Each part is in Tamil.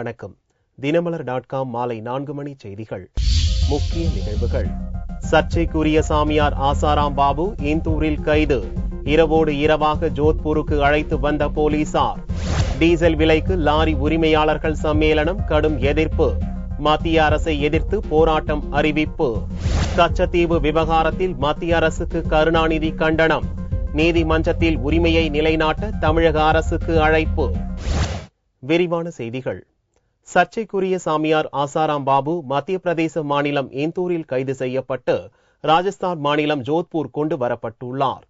வணக்கம். தினமலர்.com மாலை 4 மணி செய்திகள். முக்கிய நிகழ்வுகள். சர்ச்சைக்குரிய சாமியார் ஆசாராம் பாபு இந்தூரில் கைது. இரவோடு இரவாக ஜோத்பூருக்கு அழைத்து வந்த போலீசார். டீசல் விலைக்கு லாரி உரிமையாளர்கள் சம்மேளனம் கடும் எதிர்ப்பு. மத்திய அரசை எதிர்த்து போராட்டம் அறிவிப்பு. கச்சத்தீவு விவகாரத்தில் மத்திய அரசுக்கு கருணாநிதி கண்டனம். நீதிமன்றத்தில் உரிமையை நிலைநாட்ட தமிழக அரசுக்கு அழைப்பு. விரிவான செய்திகள். சர்ச்சைக்குரிய சாமியார் ஆசாராம் பாபு மத்திய பிரதேச மாநிலம் இந்தூரில் கைது செய்யப்பட்டு ராஜஸ்தான் மாநிலம் ஜோத்பூர் கொண்டு வரப்பட்டுள்ளார்.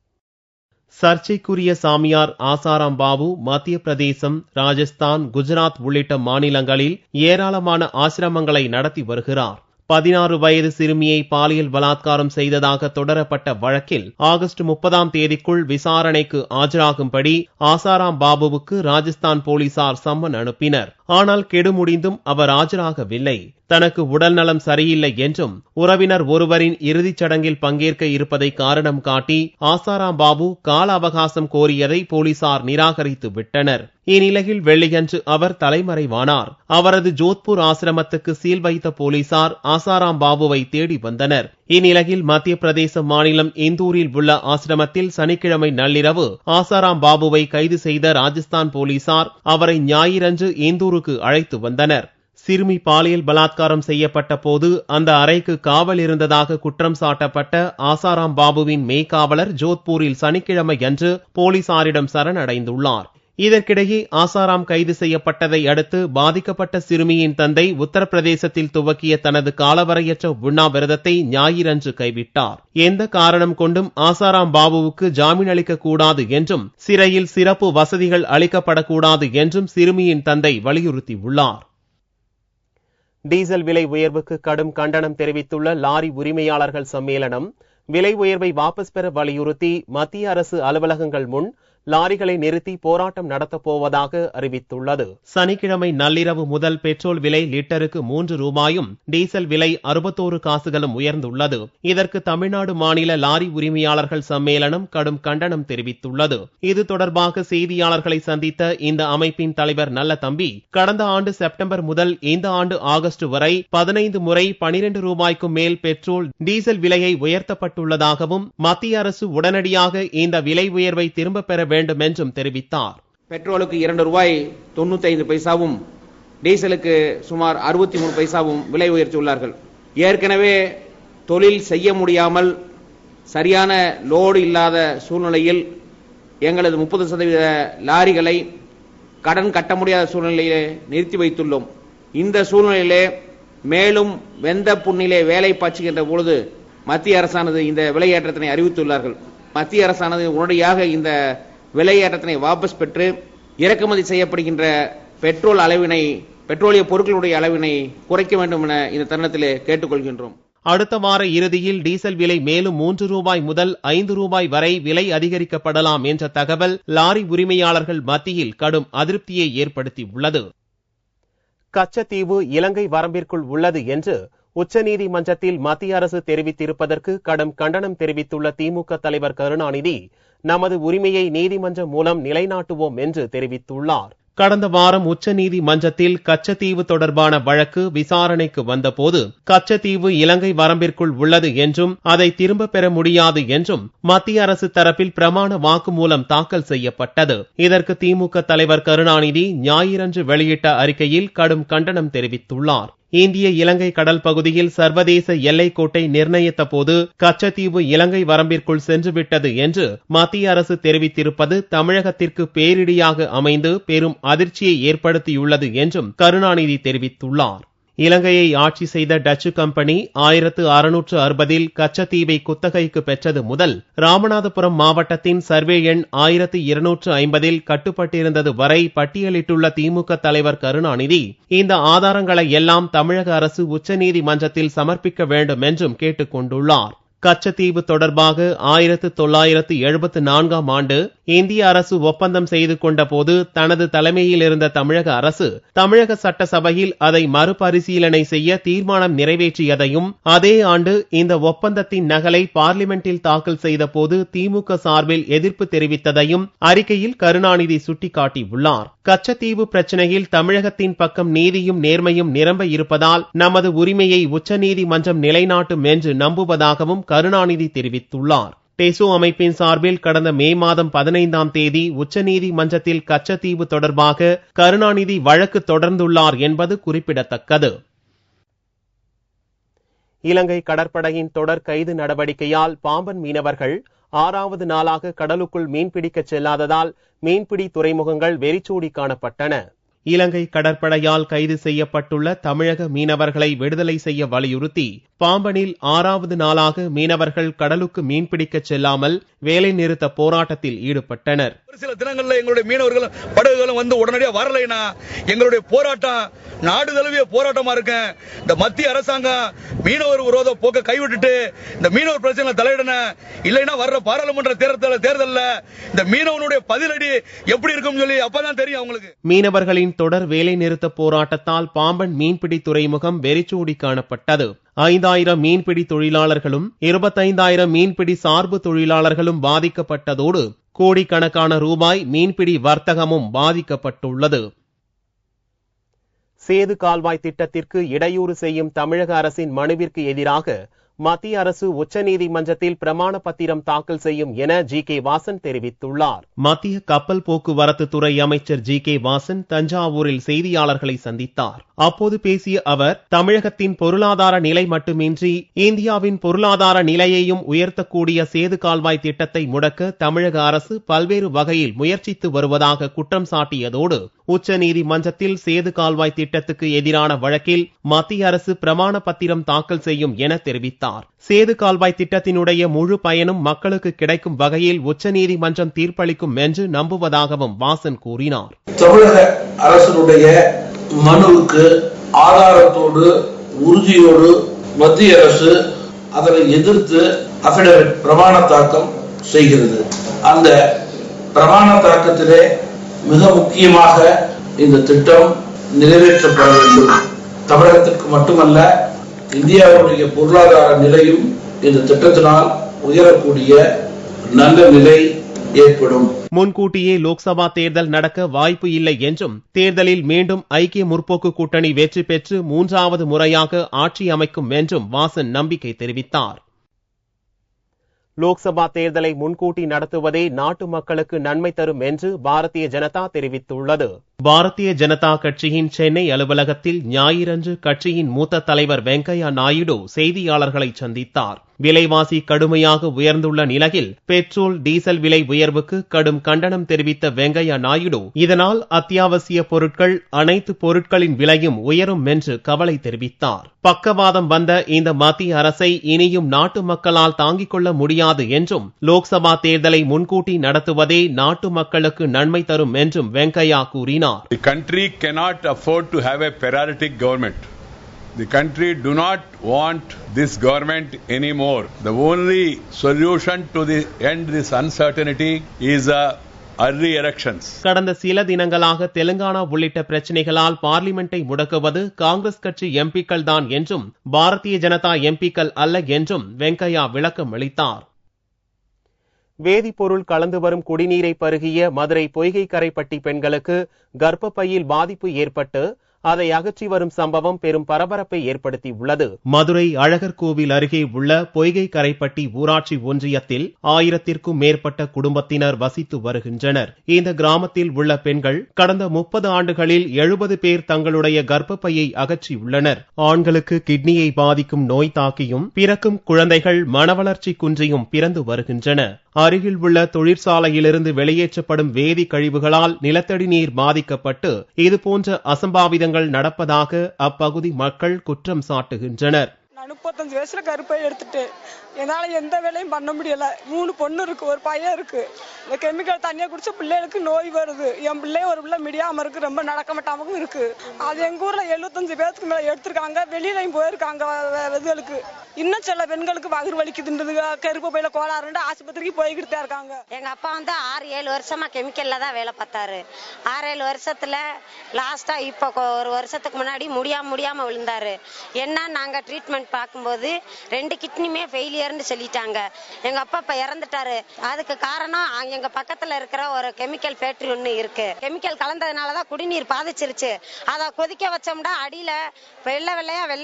சர்ச்சைக்குரிய சாமியார் ஆசாராம் பாபு மத்திய பிரதேசம், ராஜஸ்தான், குஜராத் உள்ளிட்ட மாநிலங்களில் ஏராளமான ஆசிரமங்களை நடத்தி வருகிறார். 16 வயது சிறுமியை பாலியல் பலாத்காரம் செய்ததாக தொடரப்பட்ட வழக்கில் ஆகஸ்ட் 30ஆம் தேதிக்குள் விசாரணைக்கு ஆஜராகும்படி ஆசாராம் பாபுவுக்கு ராஜஸ்தான் போலீசார் சம்மன் அனுப்பினர். ஆனால் கெடு முடிந்தும் அவர் ஆஜராகவில்லை. தனக்கு உடல்நலம் சரியில்லை என்றும் உறவினர் ஒருவரின் இறுதிச் சடங்கில் பங்கேற்க இருப்பதை காரணம் காட்டி ஆசாராம் பாபு கால அவகாசம் கோரியதை போலீசார் நிராகரித்து விட்டனர். இந்நிலையில் வெள்ளியன்று அவர் தலைமறைவானார். அவரது ஜோத்பூர் ஆசிரமத்துக்கு சீல் வைத்த போலீசார் ஆசாராம் பாபுவை தேடி வந்தனர். இந்நிலையில் மத்திய பிரதேச மாநிலம் இந்தூரில் உள்ள ஆசிரமத்தில் சனிக்கிழமை நள்ளிரவு ஆசாராம் பாபுவை கைது செய்த ராஜஸ்தான் போலீசார் அவரை ஞாயிறன்று இந்தூருக்கு அழைத்து வந்தனர். சிறுமி பாலியல் பலாத்காரம் செய்யப்பட்ட போது அந்த அறைக்கு காவல் இருந்ததாக குற்றம் சாட்டப்பட்ட ஆசாராம் பாபுவின் மெய்காவலர் ஜோத்பூரில் சனிக்கிழமை அன்று போலீசாரிடம் சரணடைந்துள்ளார். இதற்கிடையே ஆசாராம் கைது செய்யப்பட்டதை அடுத்து பாதிக்கப்பட்ட சிறுமியின் தந்தை உத்தரப்பிரதேசத்தில் துவக்கிய தனது காலவரையற்ற உண்ணாவிரதத்தை ஞாயிறன்று கைவிட்டார். எந்த காரணம் கொண்டும் ஆசாராம் பாபுவுக்கு ஜாமீன் அளிக்க கூடாது என்றும் சிறையில் சிறப்பு வசதிகள் அளிக்கப்படக்கூடாது என்றும் சிறுமியின் தந்தை வலியுறுத்தியுள்ளார். டீசல் விலை உயர்வுக்கு கடும் கண்டனம் தெரிவித்துள்ள லாரி உரிமையாளர்கள் சம்மேளனம் விலை உயர்வை வாபஸ் பெற வலியுறுத்தி மத்திய அரசு அலுவலகங்கள் முன் லாரிகளை நிறுத்தி போராட்டம் நடத்தப் போவதாக அறிவித்துள்ளது. சனிக்கிழமை நள்ளிரவு முதல் பெட்ரோல் விலை லிட்டருக்கு 3 ரூபாயும் டீசல் விலை 61 காசுகளும் உயர்ந்துள்ளது. இதற்கு தமிழ்நாடு மாநில லாரி உரிமையாளர்கள் சம்மேளனம் கடும் கண்டனம் தெரிவித்துள்ளது. இது தொடர்பாக செய்தியாளர்களை சந்தித்த இந்த அமைப்பின் தலைவர் நல்லதம்பி, கடந்த ஆண்டு செப்டம்பர் முதல் இந்த ஆண்டு ஆகஸ்ட் வரை 15 முறை 12 ரூபாய்க்கும் மேல் பெட்ரோல், டீசல் விலையை உயர்த்தப்பட்டுள்ளதாகவும் மத்திய அரசு உடனடியாக இந்த விலை உயர்வை திரும்ப பெற வேண்டும் என்றும் தெரிவித்தார். பெட்ரோலுக்கு 2 ரூபாய் 95 பைசாவும் டீசலுக்கு சுமார் 63 பைசாவும் விலை உயர்த்தியுள்ளார்கள். ஏற்கனவே தொழில் செய்ய முடியாமல் சரியான லோடு இல்லாத சூழ்நிலையில் எங்களது 30% லாரிகளை கடன் கட்ட முடியாத சூழ்நிலையிலே நிறுத்தி வைத்துள்ளோம். இந்த சூழ்நிலையிலே மேலும் வெந்த புண்ணிலே வேலை பாய்ச்சுகின்ற பொழுது மத்திய அரசானது இந்த விலையேற்றத்தினை அறிவித்துள்ளார்கள். மத்திய அரசானது உடனடியாக இந்த விலையேற்றத்தினை வாபஸ் பெற்று இறக்குமதி செய்யப்படுகின்ற பெட்ரோலிய பொருட்களுடைய அளவினை குறைக்க வேண்டும் என இந்த தருணத்திலே கேட்டுக்கொள்கின்றோம். அடுத்த வார இறுதியில் டீசல் விலை மேலும் 3 ரூபாய் முதல் 5 ரூபாய் வரை விலை அதிகரிக்கப்படலாம் என்ற தகவல் லாரி உரிமையாளர்கள் மத்தியில் கடும் அதிருப்தியை ஏற்படுத்தியுள்ளது. கச்சத்தீவு இலங்கை வரம்பிற்குள் உள்ளது என்று உச்சநீதிமன்றத்தில் மத்திய அரசு தெரிவித்திருப்பதற்கு கடும் கண்டனம் தெரிவித்துள்ள திமுக தலைவர் கருணாநிதி, நமது உரிமையை நீதிமன்றம் மூலம் நிலைநாட்டுவோம் என்று தெரிவித்துள்ளார். கடந்த வாரம் உச்சநீதிமன்றத்தில் கச்சத்தீவு தொடர்பான வழக்கு விசாரணைக்கு வந்தபோது கச்சத்தீவு இலங்கை வரம்பிற்குள் உள்ளது என்றும் அதை திரும்ப பெற முடியாது என்றும் மத்திய அரசு தரப்பில் பிரமாண வாக்குமூலம் தாக்கல் செய்யப்பட்டது. இதற்கு திமுக தலைவர் கருணாநிதி ஞாயிறன்று வெளியிட்ட அறிக்கையில் கடும் கண்டனம் தெரிவித்துள்ளார். இந்திய இலங்கை கடல் பகுதியில் சர்வதேச எல்லைக்கோட்டை நிர்ணயித்த போது கச்சத்தீவு இலங்கை வரம்பிற்குள் சென்றுவிட்டது என்று மத்திய அரசு தெரிவித்திருப்பது தமிழகத்திற்கு பேரிடியாக அமைந்து பெரும் அதிர்ச்சியை ஏற்படுத்தியுள்ளது என்றும் கருணாநிதி தெரிவித்துள்ளார். இலங்கையை ஆட்சி செய்த டச்சு கம்பெனி 1660 கச்சத்தீவை குத்தகைக்கு பெற்றது முதல் ராமநாதபுரம் மாவட்டத்தின் சர்வே எண் 1250 கட்டுப்பட்டிருந்தது வரை பட்டியலிட்டுள்ள திமுக தலைவர் கருணாநிதி, இந்த ஆதாரங்களை எல்லாம் தமிழக அரசு உச்சநீதிமன்றத்தில் சமர்ப்பிக்க வேண்டும் என்றும் கேட்டுக் கொண்டுள்ளார். கச்சத்தீவு தொடர்பாக 1974ஆம் ஆண்டு இந்திய அரசு ஒப்பந்தம் செய்து கொண்ட போது தனது தலைமையில் இருந்த தமிழக அரசு தமிழக சட்டசபையில் அதை மறுபரிசீலனை செய்ய தீர்மானம் நிறைவேற்றியதையும், அதே ஆண்டு இந்த ஒப்பந்தத்தின் நகலை பார்லிமெண்டில் தாக்கல் செய்த போது திமுக சார்பில் எதிர்ப்பு தெரிவித்ததையும் அறிக்கையில் கருணாநிதி சுட்டிக்காட்டியுள்ளார். கச்சத்தீவு பிரச்சனையில் தமிழகத்தின் பக்கம் நீதியும் நேர்மையும் நிரம்ப இருப்பதால் நமது உரிமையை உச்சநீதிமன்றம் நிலைநாட்டும் என்று நம்புவதாகவும் கருணாநிதி தெரிவித்துள்ளார். டெசோ அமைப்பின் சார்பில் கடந்த மே மாதம் 15ஆம் தேதி உச்சநீதிமன்றத்தில் கச்சத்தீவு தொடர்பாக கருணாநிதி வழக்கு தொடர்ந்துள்ளார் என்பது குறிப்பிடத்தக்கது. இலங்கை கடற்படையின் தொடர் கைது நடவடிக்கையால் பாம்பன் மீனவர்கள் 6வது நாளாக கடலுக்குள் மீன்பிடிக்க செல்லாததால் மீன்பிடி துறைமுகங்கள் வெறிச்சோடி காணப்பட்டன. இலங்கை கடற்படையால் கைது செய்யப்பட்டுள்ள தமிழக மீனவர்களை விடுதலை செய்ய வலியுறுத்தி பாம்பனில் 6வது நாளாக மீனவர்கள் கடலுக்கு மீன்பிடிக்க செல்லாமல் வேலை நிறுத்த போராட்டத்தில் ஈடுபட்டனர். சில தினங்கள்ல எங்களுடைய மீனவர்கள் படகுகளும் வந்து உடனடியாக வரலைன்னா எங்களுடைய போராட்டம் நாடு தழுவிய போராட்டமா இருக்கு. இந்த மத்திய அரசாங்கம் மீனவர் விரோத போக்க கைவிட்டுட்டு இந்த மீனவர் பிரச்சனை தலையிடன, இல்லைன்னா வர்ற பாராளுமன்ற தேர்தல்ல இந்த மீனவனுடைய பதிலடி எப்படி இருக்கும் சொல்லி அப்பதான் தெரியும் அவங்களுக்கு. மீனவர்களின் தொடர் வேலை நிறுத்த போராட்டத்தால் பாம்பன் மீன்பிடி துறைமுகம் வெறிச்சோடி காணப்பட்டது. 5000 மீன்பிடி தொழிலாளர்களும் 25,000 மீன்பிடி சார்பு தொழிலாளர்களும் பாதிக்கப்பட்டதோடு கோடிக்கணக்கான ரூபாய் மீன்பிடி வர்த்தகமும் பாதிக்கப்பட்டுள்ளது. சேது கால்வாய் திட்டத்திற்கு இடையூறு செய்யும் தமிழக அரசின் மனுவிற்கு எதிராக மத்திய அரசு உச்சநீதிமன்றத்தில் பிரமாண பத்திரம் தாக்கல் செய்யும் என ஜி.கே. வாசன் தெரிவித்துள்ளார். மத்திய கப்பல் போக்குவரத்து துறை அமைச்சர் ஜி.கே. வாசன் தஞ்சாவூரில் செய்தியாளர்களை சந்தித்தார். அப்போது பேசிய அவர், தமிழகத்தின் பொருளாதார நிலை மட்டுமின்றி இந்தியாவின் பொருளாதார நிலையையும் உயர்த்தக்கூடிய சேது கால்வாய் திட்டத்தை முடக்க தமிழக அரசு பல்வேறு வகையில் முயற்சித்து வருவதாக குற்றம் சாட்டியதோடு உச்சநீதிமன்றத்தில் சேது கால்வாய் திட்டத்துக்கு எதிரான வழக்கில் மத்திய அரசு பிரமாண பத்திரம் தாக்கல் செய்யும் என தெரிவித்தார். சேது கால்வாய் திட்டத்தினுடைய முழு பயனும் மக்களுக்கு கிடைக்கும் வகையில் உச்சநீதிமன்றம் தீர்ப்பளிக்கும் என்று நம்புவதாகவும் வாசன் கூறினார். தமிழக அரசுடைய மனுவுக்கு ஆதாரத்தோடு உறுதியோடு மத்திய அரசு அதனை எதிர்த்து அபிடவிட் பிரமாண தாக்கம் செய்கிறது. அந்த பிரமாண தாக்கத்திலே மிக முக்கியமாக இந்த திட்டம் நிறைவேற்றப்பட வேண்டும். தமிழகத்திற்கு மட்டுமல்ல, இந்தியாவுடைய பொருளாதார நிலையும் இந்த திட்டத்தினால் உயரக்கூடிய நல்ல நிலை ஏற்படும். முன்கூட்டியே லோக்சபா தேர்தல் நடக்க வாய்ப்பு இல்லை என்றும், தேர்தலில் மீண்டும் ஐக்கிய முற்போக்கு கூட்டணி வெற்றி பெற்று 3வது முறையாக ஆட்சி அமைக்கும் என்றும் வாசன் நம்பிக்கை தெரிவித்தார். லோக்சபா தேர்தலை முன்கூட்டி நடத்துவதே நாட்டு மக்களுக்கு நன்மை தரும் என்று பாரதிய ஜனதா தெரிவித்துள்ளது. பாரதிய ஜனதா கட்சியின் சென்னை அலுவலகத்தில் ஞாயிறன்று கட்சியின் மூத்த தலைவர் வெங்கையா நாயுடு செய்தியாளர்களை சந்தித்தார். விலைவாசி கடுமையாக உயர்ந்துள்ள நிலையில் பெட்ரோல் டீசல் விலை உயர்வுக்கு கடும் கண்டனம் தெரிவித்த வெங்கையா நாயுடு, இதனால் அத்தியாவசிய பொருட்கள் அனைத்து பொருட்களின் விலையும் உயரும் என்று கவலை தெரிவித்தார். பக்கவாதம் வந்த இந்த மத்திய அரசை இனியும் நாட்டு மக்களால் தாங்கிக் கொள்ள முடியாது என்றும், லோக்சபா தேர்தலை முன்கூட்டி நடத்துவதே நாட்டு மக்களுக்கு நன்மை தரும் என்றும் வெங்கையா கூறினார். The country cannot afford to have a paralytic government. The country do not want this government anymore. The only solution to end this uncertainty is early elections. கடந்த சில தினங்களாக தெலுங்கானா உள்ளிட்ட பிரச்சனைகளால் பார்லிமெண்டை முடக்குவது காங்கிரஸ் கட்சி எம்பிக்கள் தான் என்றும், பாரதிய ஜனதா எம்பிக்கள் அல்ல என்றும் வெங்கையா விளக்கம் அளித்தார். வேதிப்பொருள் கலந்து வரும் குடிநீரை பருகிய மதுரை பொய்கை கரைப்பட்டி பெண்களுக்கு கர்ப்பப்பையில் பாதிப்பு ஏற்பட்டு அதை அகற்றி வரும் சம்பவம் பெரும் பரபரப்பை ஏற்படுத்தியுள்ளது. மதுரை அழகர் கோவில் அருகே உள்ள பொய்கை கரைப்பட்டி ஊராட்சி ஒன்றியத்தில் 1000க்கும் மேற்பட்ட குடும்பத்தினர் வசித்து வருகின்றனர். இந்த கிராமத்தில் உள்ள பெண்கள் கடந்த 30 ஆண்டுகளில் 70 பேர் தங்களுடைய கர்ப்பப்பையை அகற்றியுள்ளனர். ஆண்களுக்கு கிட்னியை பாதிக்கும் நோய் தாக்கியும் பிறக்கும் குழந்தைகள் மனவளர்ச்சி குன்றியும் பிறந்து வருகின்றன. அருகில் உள்ள தொழிற்சாலையிலிருந்து வெளியேற்றப்படும் வேதி கழிவுகளால் நிலத்தடி நீர் பாதிக்கப்பட்டு இதுபோன்ற அசம்பாவிதங்கள் நடப்பதாக அப்பகுதி மக்கள் குற்றம் சாட்டுகின்றனர். ನಾನು 35 வயசுல கருப்பை எடுத்துட்டு என்னால எந்த வேலையும் பண்ண முடியல. 3 பொண்ணு இருக்கு, ஒரு பையன் இருக்கு. இந்த கெமிக்கல் தண்ணியை குடிச்ச பிள்ளைகளுக்கு நோய் வருது. என் பிள்ளைய ஒரு பிள்ளை முடியாம இருக்கு, ரொம்ப நடக்க மாட்டாமவும் இருக்கு. அது எங்க ஊர்ல 75 பேருக்கு மேல எடுத்திருக்காங்க, வெளியிலையும் போயிருக்காங்க. இதுகளுக்கு இன்னும் சில பெண்களுக்கு வயிறு வலிக்குதுன்றது, கருப்பு பையில கோளாறுண்டு ஆஸ்பத்திரிக்கு போய்கிட்டு இருக்காங்க. எங்க அப்பா 6-7 வருஷமா கெமிக்கல்ல தான் வேலை பார்த்தாரு. 6-7 வருஷத்துல லாஸ்டா இப்ப ஒரு வருஷத்துக்கு முன்னாடி முடியாம விழுந்தாரு. என்ன நாங்க ட்ரீட்மெண்ட் பார்க்கும்போது 2 கிட்னியுமே ஃபெயிலியர்னு சொல்லிட்டாங்க. எங்க அப்பா இப்ப இறந்துட்டாரு. அதுக்கு காரணம் எங்க பக்கத்துல இருக்கிற ஒரு கெமிக்கல் ஃபேக்டரி ஒண்ணு இருக்கு. கெமிக்கல் கலந்ததுனாலதான் குடிநீர் பாதிச்சிருச்சு. அதை கொதிக்க வச்சோம்னா அடியில வெள்ளை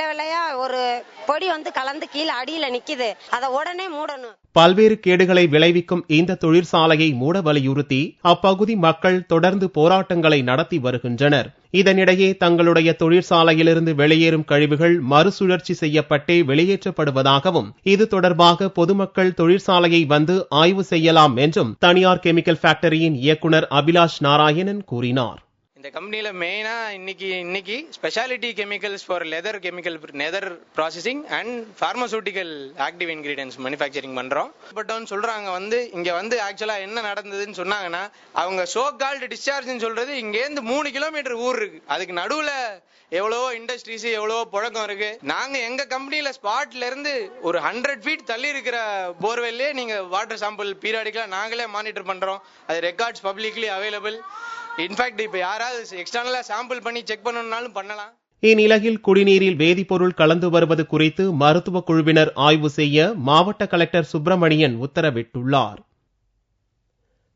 வெள்ளையா ஒரு பொடி வந்து கலந்து கீழே அடியில நிக்குது. அதை உடனே மூடணும். பல்வேறு கேடுகளை விளைவிக்கும் இந்த தொழிற்சாலையை மூட வலியுறுத்தி அப்பகுதி மக்கள் தொடர்ந்து போராட்டங்களை நடத்தி வருகின்றனர். இதனிடையே தங்களுடைய தொழிற்சாலையிலிருந்து வெளியேறும் கழிவுகள் மறுசுழற்சி செய்யப்பட்டே வெளியேற்றப்படுவதாகவும், இது தொடர்பாக பொதுமக்கள் தொழிற்சாலையை வந்து ஆய்வு செய்யலாம் என்றும் தனியார் கெமிக்கல் ஃபேக்டரியின் இயக்குனர் அபிலாஷ் நாராயணன் கூறினார். இந்த கம்பெனில மெயினா இன்னைக்கு speciality chemicals for leather processing and pharmaceutical active ingredients manufacturing பண்றோம். பட் சொல்றாங்க இங்க ஆக்சுவலா என்ன நடந்ததுன்னு சொன்னாங்கன்னா, அவங்க சோ கால்டு டிஸ்சார்ஜ்னு சொல்றது இங்கேருந்து 3 கிலோமீட்டர் ஊர் இருக்கு. அதுக்கு நடுவுல எவ்வளவோ இண்டஸ்ட்ரீஸ் எவ்வளவோ புழக்கம் இருக்கு. நாங்க எங்க கம்பெனில ஸ்பாட்ல இருந்து ஒரு 100 ஃபீட் தள்ளி இருக்கிற போர்வெல்லே நீங்க வாட்டர் சாம்பிள் பீரியாடிக்கலா நாங்களே மானிட்டர் பண்றோம். அது ரெக்கார்ட்ஸ் பப்ளிக்லி அவைலபிள். இன்ஃபேக்ட் இப்ப யாராவது எக்ஸ்டர்னலா சாம்பிள் பண்ணி செக் பண்ணணும்னாலும் பண்ணலாம். இந்நிலையில் குடிநீரில் வேதிப்பொருள் கலந்து வருவது குறித்து மருத்துவ குழுவினர் ஆய்வு செய்ய மாவட்ட கலெக்டர் சுப்பிரமணியன் உத்தரவிட்டுள்ளார்.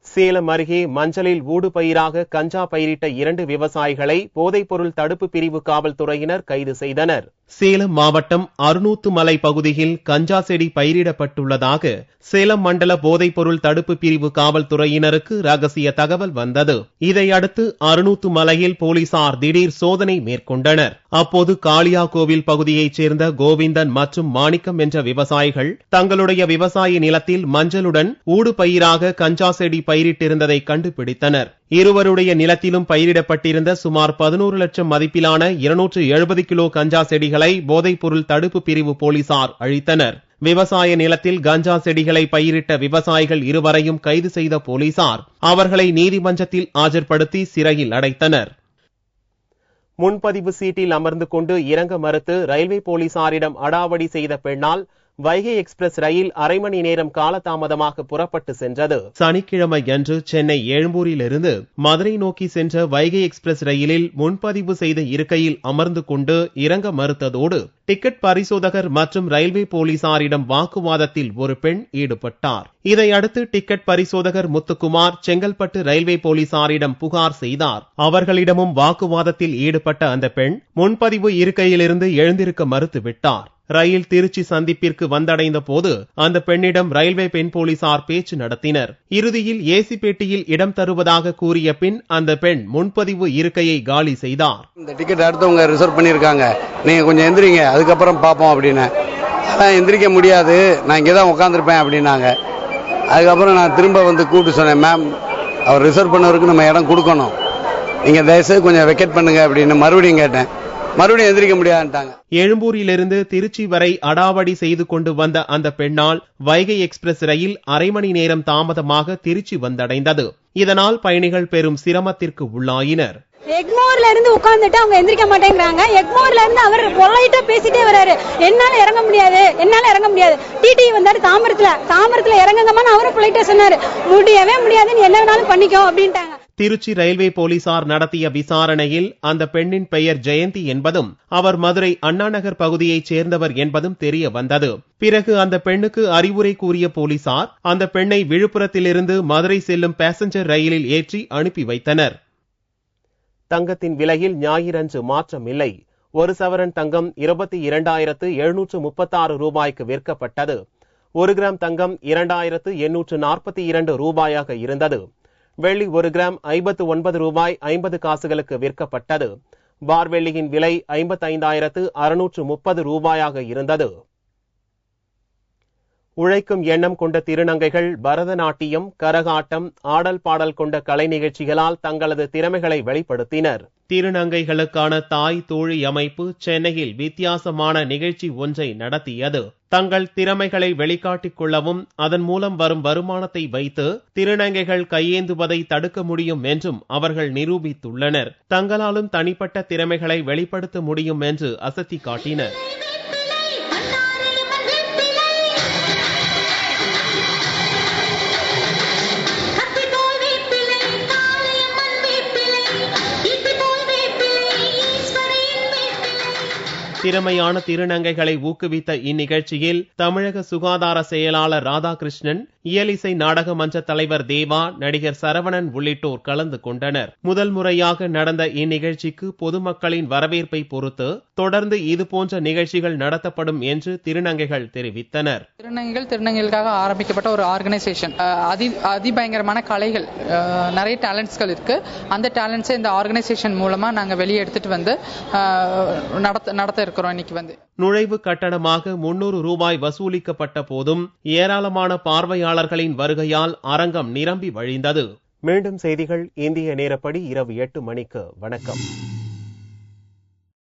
சேலம் அருகே மஞ்சளில் ஊடுபயிராக கஞ்சா பயிரிட்ட 2 விவசாயிகளை போதைப்பொருள் தடுப்பு பிரிவு காவல்துறையினர் கைது செய்தனர். சேலம் மாவட்டம் அருநூத்து மலை பகுதியில் கஞ்சா செடி பயிரிடப்பட்டுள்ளதாக சேலம் மண்டல போதைப்பொருள் தடுப்பு பிரிவு காவல்துறையினருக்கு ரகசிய தகவல் வந்தது. இதையடுத்து அருநூத்து மலையில் போலீசார் திடீர் சோதனை மேற்கொண்டனர். அப்போது காளியாகோவில் பகுதியைச் சேர்ந்த கோவிந்தன் மற்றும் மாணிக்கம் என்ற விவசாயிகள் தங்களுடைய விவசாய நிலத்தில் மஞ்சளுடன் ஊடுபயிராக கஞ்சா செடி பயிரிட்டிருந்ததை கண்டுபிடித்தனர். இருவருடைய நிலத்திலும் பயிரிடப்பட்டிருந்த சுமார் 11 லட்சம் மதிப்பிலான 270 கிலோ கஞ்சா செடிகளை போதைப்பொருள் தடுப்பு பிரிவு போலீசார் அழித்தனர். விவசாய நிலத்தில் கஞ்சா செடிகளை பயிரிட்ட விவசாயிகள் இருவரையும் கைது செய்த போலீசார் அவர்களை நீதிமன்றத்தில் ஆஜர்படுத்தி சிறையில் அடைத்தனர். முன்பதிவு சீட்டில் அமர்ந்து கொண்டு இறங்க மறுத்து ரயில்வே போலீசாரிடம் அடாவடி செய்த பெண்ணால் வைகை எக்ஸ்பிரஸ் ரயில் அரை மணி நேரம் காலதாமதமாக புறப்பட்டு சென்றது. சனிக்கிழமை அன்று சென்னை எழும்பூரிலிருந்து மதுரை நோக்கி சென்ற வைகை எக்ஸ்பிரஸ் ரயிலில் முன்பதிவு செய்த இருக்கையில் அமர்ந்து கொண்டு இறங்க மறுத்ததோடு டிக்கெட் பரிசோதகர் மற்றும் ரயில்வே போலீசாரிடம் வாக்குவாதத்தில் ஒரு பெண் ஈடுபட்டார். இதையடுத்து டிக்கெட் பரிசோதகர் முத்துக்குமார் செங்கல்பட்டு ரயில்வே போலீசாரிடம் புகார் செய்தார். அவர்களிடமும் வாக்குவாதத்தில் ஈடுபட்ட அந்த பெண் முன்பதிவு இருக்கையிலிருந்து எழுந்திருக்க மறுத்துவிட்டார். ரயில் திருச்சி சந்திப்பிற்கு வந்தடைந்த போது அந்த பெண்ணிடம் ரயில்வே பெண் போலீசார் பேச்சு நடத்தினர். இறுதியில் ஏசி பெட்டியில் இடம் தருவதாக கூறிய பின் அந்த பெண் முன்பதிவு இருக்கையை காலி செய்தார். இந்த டிக்கெட் அடுத்தவங்க ரிசர்வ் பண்ணிருக்காங்க, நீங்க கொஞ்சம் எந்திரிங்க, அதுக்கப்புறம் பாப்போம் அப்படின்னு. அதான் எந்திரிக்க முடியாது, நான் இங்கதான் உட்காந்துருப்பேன் அப்படின்னாங்க. அதுக்கப்புறம் நான் திரும்ப வந்து கூப்பிட்டு சொன்னேன், மேம் அவர் ரிசர்வ் பண்ணவருக்கு நம்ம இடம் கொடுக்கணும், நீங்க தயவுசெய்து கொஞ்சம் வெக்கேட் பண்ணுங்க அப்படின்னு மறுபடியும் கேட்டேன். மறுபடியும் எந்திரிக்க முடியாதுட்டாங்க. எழும்பூரிலிருந்து திருச்சி வரை அடாவடி செய்து கொண்டு வந்த அந்த பெண்ணால் வைகை எக்ஸ்பிரஸ் ரயில் அரை மணி நேரம் தாமதமாக திருச்சி வந்தடைந்தது. இதனால் பயணிகள் பெரும் சிரமத்திற்கு உள்ளாயினர். எக்மோர்ல இருந்து உட்கார்ந்துட்டு அவங்க எந்திரிக்க மாட்டேங்கிறாங்க. எக்மோர்ல இருந்து அவர் பொலைட்டா பேசிட்டே வராரு, என்னால இறங்க முடியாது. டிடி வந்தாரு தாமரத்துல இறங்குங்கம்மா, அவரும் பொலைட்டா சொன்னாரு, முடியவே முடியாது, நீ என்ன வேணாலும் பண்ணிக்கோ அப்படின்ட்டாங்க. திருச்சி ரயில்வே போலீசார் நடத்திய விசாரணையில் அந்த பெண்ணின் பெயர் ஜெயந்தி என்பதும் அவர் மதுரை அண்ணாநகர் பகுதியைச் சேர்ந்தவர் என்பதும் தெரிய வந்தது. பிறகு அந்த பெண்ணுக்கு அறிவுரை கூறிய போலீசார் அந்த பெண்ணை விழுப்புரத்திலிருந்து மதுரை செல்லும் பேசஞ்சர் ரயிலில் ஏற்றி அனுப்பி வைத்தனர். தங்கத்தின் விலையில் ஞாயிறன்று மாற்றம் இல்லை. 1 சவரன் தங்கம் 22,736 ரூபாய்க்கு விற்கப்பட்டது. 1 கிராம் தங்கம் 2,842 ரூபாயாக இருந்தது. வெள்ளி 1 கிராம் 59 ரூபாய் 50 காசுகளுக்கு விற்கப்பட்டது. பார் வெள்ளியின் விலை 55,630 ரூபாயாக இருந்தது. உழைக்கும் எண்ணம் கொண்ட திருநங்கைகள் பரதநாட்டியம், கரகாட்டம், ஆடல் பாடல் கொண்ட கலை நிகழ்ச்சிகளால் தங்களது திறமைகளை வெளிப்படுத்தினர். திருநங்கைகளுக்கான தாய் தோழி அமைப்பு சென்னையில் வித்தியாசமான நிகழ்ச்சி ஒன்றை நடத்தியது. தங்கள் திறமைகளை வெளிக்காட்டிக் கொள்ளவும் அதன் மூலம் வரும் வருமானத்தை வைத்து திருநங்கைகள் கையேந்துவதை தடுக்க முடியும் என்றும் அவர்கள் நிரூபித்துள்ளனர். தங்களாலும் தனிப்பட்ட திறமைகளை வெளிப்படுத்த முடியும் என்று அசத்தி காட்டினர். திறமையான திருநங்கைகளை ஊக்குவித்த இந்நிகழ்ச்சியில் தமிழக சுகாதார செயலாளர் ராதாகிருஷ்ணன், இயலிசை நாடக மன்ற தலைவர் தேவா, நடிகர் சரவணன் உள்ளிட்டோர் கலந்து கொண்டனர். முதல் முறையாக நடந்த இந்நிகழ்ச்சிக்கு பொதுமக்களின் வரவேற்பை பொறுத்து தொடர்ந்து இதுபோன்ற நிகழ்ச்சிகள் நடத்தப்படும் என்று திருநங்கைகள் தெரிவித்தனர். திருநங்கைகளுக்காக ஆரம்பிக்கப்பட்ட ஒரு ஆர்கனைசேஷன். அதிபயங்கரமான கலைகள், நிறைய டேலண்ட்ஸ்கள் இருக்கு. அந்த டேலண்ட்ஸை இந்த ஆர்கனைசேஷன் மூலமா நாங்க வெளியே எடுத்துட்டு வந்து நடத்த இருக்கிறோம். இன்னைக்கு வந்து நுழைவு கட்டணமாக 300 ரூபாய் வசூலிக்கப்பட்ட போதும் ஏராளமான பார்வையாளர்களின் வருகையால் அரங்கம் நிரம்பி வழிந்தது. மீண்டும் செய்திகள் இந்திய நேரப்படி இரவு 8 மணிக்கு. வணக்கம்.